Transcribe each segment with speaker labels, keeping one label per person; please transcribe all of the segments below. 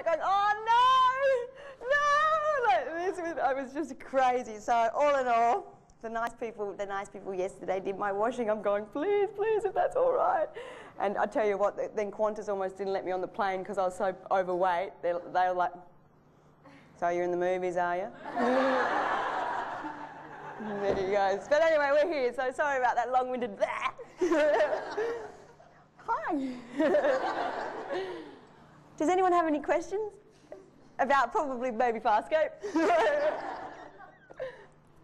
Speaker 1: going, oh no, I was just crazy. So all in all, the nice people yesterday did my washing. I'm going, please, if that's all right. And I tell you what, then Qantas almost didn't let me on the plane because I was so overweight. They were like, so you're in the movies, are you? There you go. But anyway, we're here, so sorry about that long-winded Hi. Does anyone have any questions about probably maybe Farscape?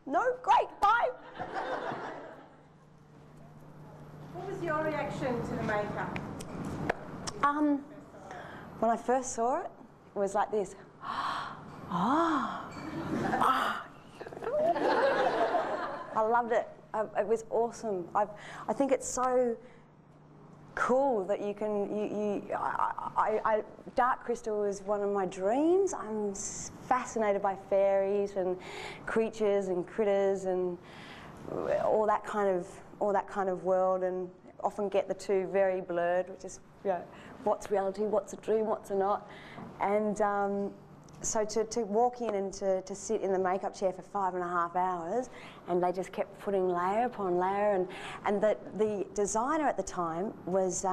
Speaker 1: No? Great, bye.
Speaker 2: What was your reaction to the makeup?
Speaker 1: When I first saw it, it was like this. I loved it. It was awesome. I think it's so cool that you can. Dark crystal was one of my dreams. I'm fascinated by fairies and creatures and critters and all that kind of world, and often get the two very blurred, which is, you know, what's reality, what's a dream, what's a not, and. So to walk in and to sit in the makeup chair for 5.5 hours, and they just kept putting layer upon layer, and the designer at the time was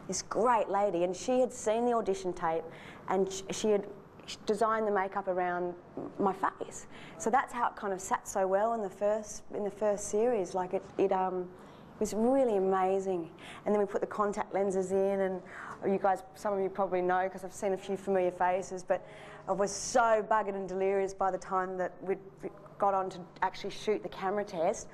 Speaker 1: this great lady, and she had seen the audition tape, and she had designed the makeup around my face. So that's how it kind of sat so well in the first series. Like it was really amazing. And then we put the contact lenses in, and you guys, some of you probably know because I've seen a few familiar faces, but I was so buggered and delirious by the time that we got on to actually shoot the camera test.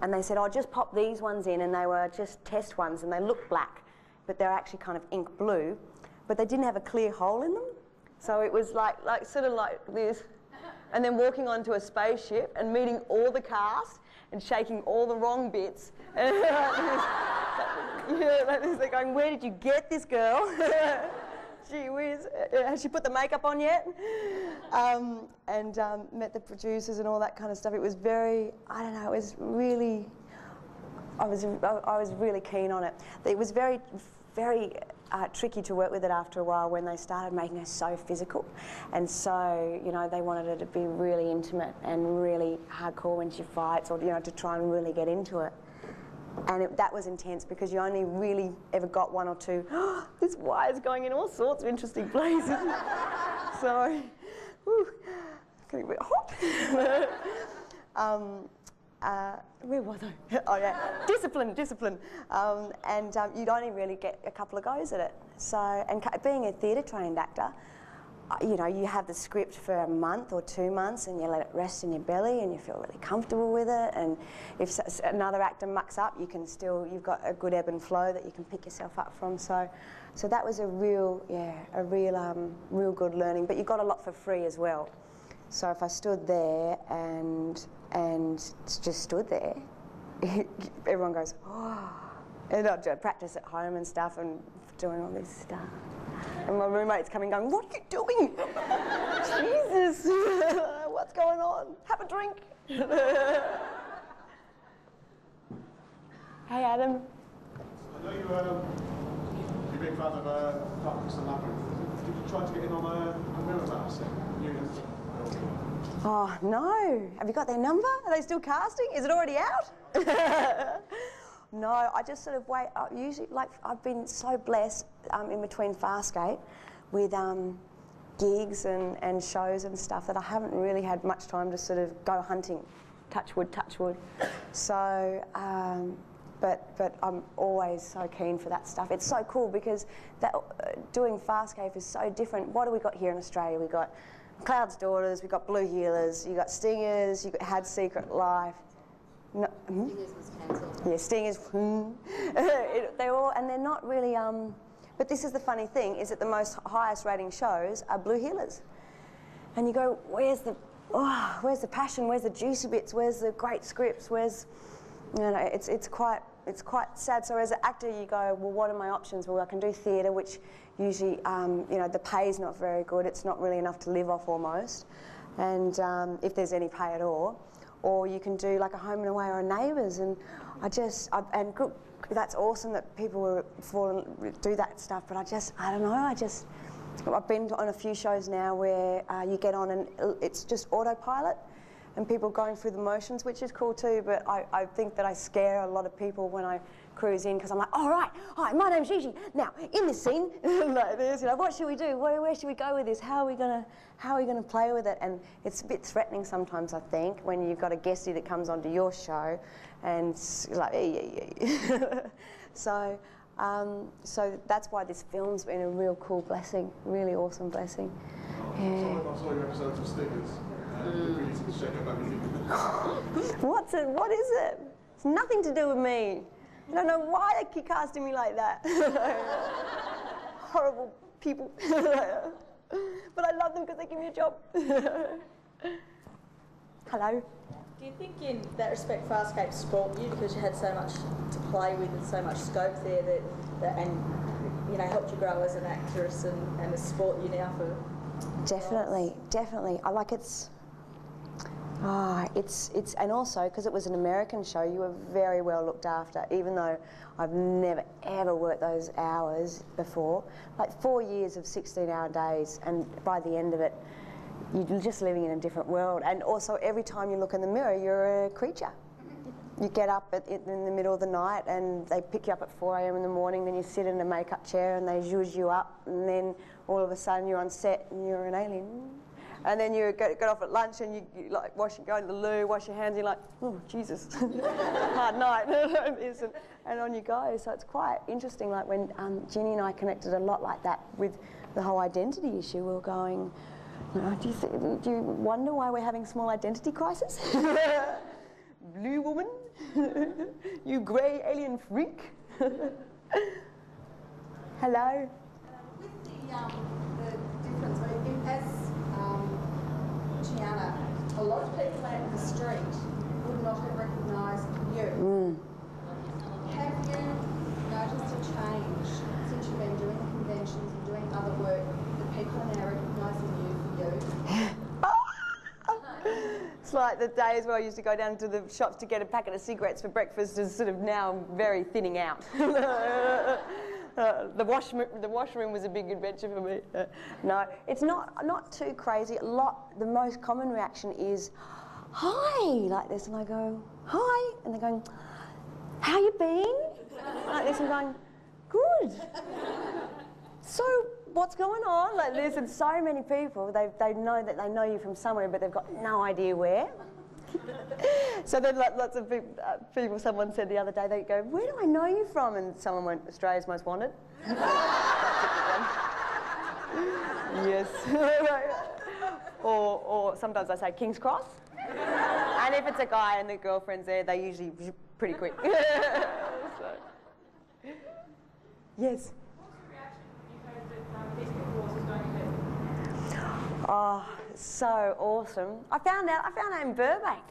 Speaker 1: And they said, oh, just pop these ones in, and they were just test ones, and they looked black, but they're actually kind of ink blue, but they didn't have a clear hole in them. So it was like sort of like this, and then walking onto a spaceship and meeting all the cast and shaking all the wrong bits. And like this, they're going, where did you get this girl? Gee whiz, has she put the makeup on yet? Met the producers and all that kind of stuff. It was very, I don't know, it was really, I was really keen on it. It was very tricky to work with it after a while when they started making her so physical, and so, you know, they wanted her to be really intimate and really hardcore when she fights, or, you know, to try and really get into it. And that was intense because you only really ever got one or two. Oh, this wire's going in all sorts of interesting places. Sorry. Whew. Getting a bit hot. Where was I? Oh yeah, discipline. You'd only really get a couple of goes at it. So, and being a theatre trained actor, you know, you have the script for a month or 2 months, and you let it rest in your belly, and you feel really comfortable with it. And if another actor mucks up, you can still, you've got a good ebb and flow that you can pick yourself up from. So that was a real good learning. But you got a lot for free as well. So if I stood there and just stood there, everyone goes, oh, and I'd practice at home and stuff and doing all this stuff. And my roommate's coming going, what are you doing? Jesus, what's going on? Have a drink. Hey, Adam.
Speaker 3: I know you're a big fan of Darkness and Labyrinth. Did you try to get in on a Mirror Mouse?
Speaker 1: Oh, no. Have you got their number? Are they still casting? Is it already out? No, I just sort of wait. Usually, like, I've been so blessed in between Farscape with gigs and shows and stuff that I haven't really had much time to sort of go hunting. Touch wood, touch wood. So, but I'm always so keen for that stuff. It's so cool because doing Farscape is so different. What do we got here in Australia? We got Cloud's Daughters, we got Blue Healers, you got Stingers, you had Secret Life. No,
Speaker 4: Stingers was cancelled.
Speaker 1: Yeah, Stingers. They're all, and they're not really. But this is the funny thing: is that the most highest rating shows are Blue Healers, and you go, where's the passion? Where's the juicy bits? Where's the great scripts? Where's, you know, it's quite sad. So as an actor, you go, well, what are my options? Well, I can do theatre, which usually, you know, the pay's not very good. It's not really enough to live off almost, and if there's any pay at all. Or you can do like a Home and Away or a Neighbours, and good, that's awesome that people do that stuff. But I don't know. I've been on a few shows now where you get on and it's just autopilot and people going through the motions, which is cool too, but I think that I scare a lot of people when I cruise in because I'm like, all right, my name's Gigi. Now, in this scene, like this, what should we do? Where should we go with this? How are we gonna play with it? And it's a bit threatening sometimes, I think, when you've got a guestie that comes onto your show and it's like, So that's why this film's been a real cool blessing, really awesome blessing. Yeah.
Speaker 3: I saw your episodes of Stingers. Really to check out everything.
Speaker 1: What is it? It's nothing to do with me. I don't know why they keep casting me like that. Horrible people. But I love them because they give me a job. Hello.
Speaker 4: Do you think in that respect Farscape spoilt you because you had so much to play with and so much scope there that and helped you grow as an actress and has sport you now for
Speaker 1: Definitely. I like it's and also because it was an American show, you were very well looked after, even though I've never ever worked those hours before. Like 4 years of 16-hour days, and by the end of it, you're just living in a different world. And also every time you look in the mirror, you're a creature. You get up in the middle of the night and they pick you up at 4 a.m. in the morning, then you sit in a makeup chair and they zhuzh you up, and then all of a sudden you're on set and you're an alien. And then you get off at lunch and you like go to the loo, wash your hands, and you're like, oh, Jesus, hard night, and on you go. So it's quite interesting, like when Ginny and I connected a lot like that with the whole identity issue. We were going, do you wonder why we're having small identity crisis? Blue woman, you grey alien freak. Hello.
Speaker 2: With the difference, as Gianna, a lot of people out in the street would not have recognised you. Have you noticed a change since you've been doing conventions and doing other work that people are now recognising you for you?
Speaker 1: It's like the days where I used to go down to the shops to get a packet of cigarettes for breakfast is sort of now very thinning out. The washroom was a big adventure for me. No, it's not too crazy. The most common reaction is, hi, like this, and I go, hi, and they're going, how you been? Like this, and going, good. So what's going on? Like this, and so many people, they know that they know you from somewhere, but they've got no idea where. So then lots of people, someone said the other day, they go, where do I know you from? And someone went, Australia's Most Wanted. Yes. or sometimes I say King's Cross. And if it's a guy and the girlfriend's there, they usually pretty quick. So. Yes. Oh, so awesome. I found out in Burbank.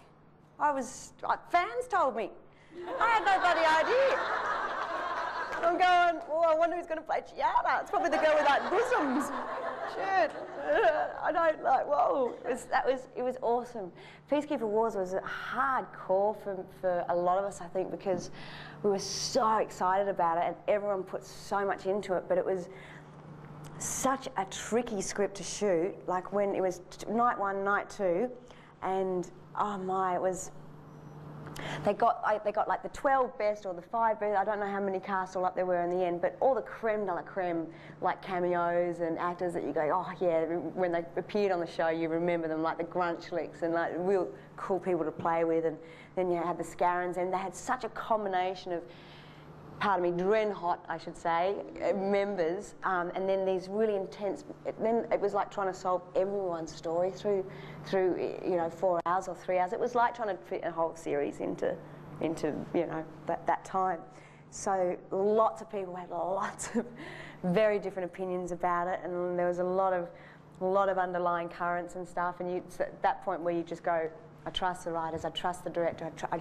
Speaker 1: Fans told me. I had no bloody idea. I'm going, oh, I wonder who's going to play Gianna. It's probably the girl with like bosoms. Shit. I don't like, whoa. It was awesome. Peacekeeper Wars was hardcore for a lot of us, I think, because we were so excited about it and everyone put so much into it, but it was such a tricky script to shoot. Like when it was night 1, night 2, and oh my, it was. They got like the 12 best or the 5 best. I don't know how many casts all up there were in the end, but all the creme de la creme, like cameos and actors that you go, oh yeah, when they appeared on the show, you remember them, like the Grunchlicks and like real cool people to play with. And then you had the Scarons, and they had such a combination of, Dren hot, I should say, members, and then these really intense. Then it was like trying to solve everyone's story through 4 hours or 3 hours. It was like trying to fit a whole series into that time. So lots of people had lots of very different opinions about it, and there was a lot of underlying currents and stuff. And it's at that point where you just go, I trust the writers, I trust the director, I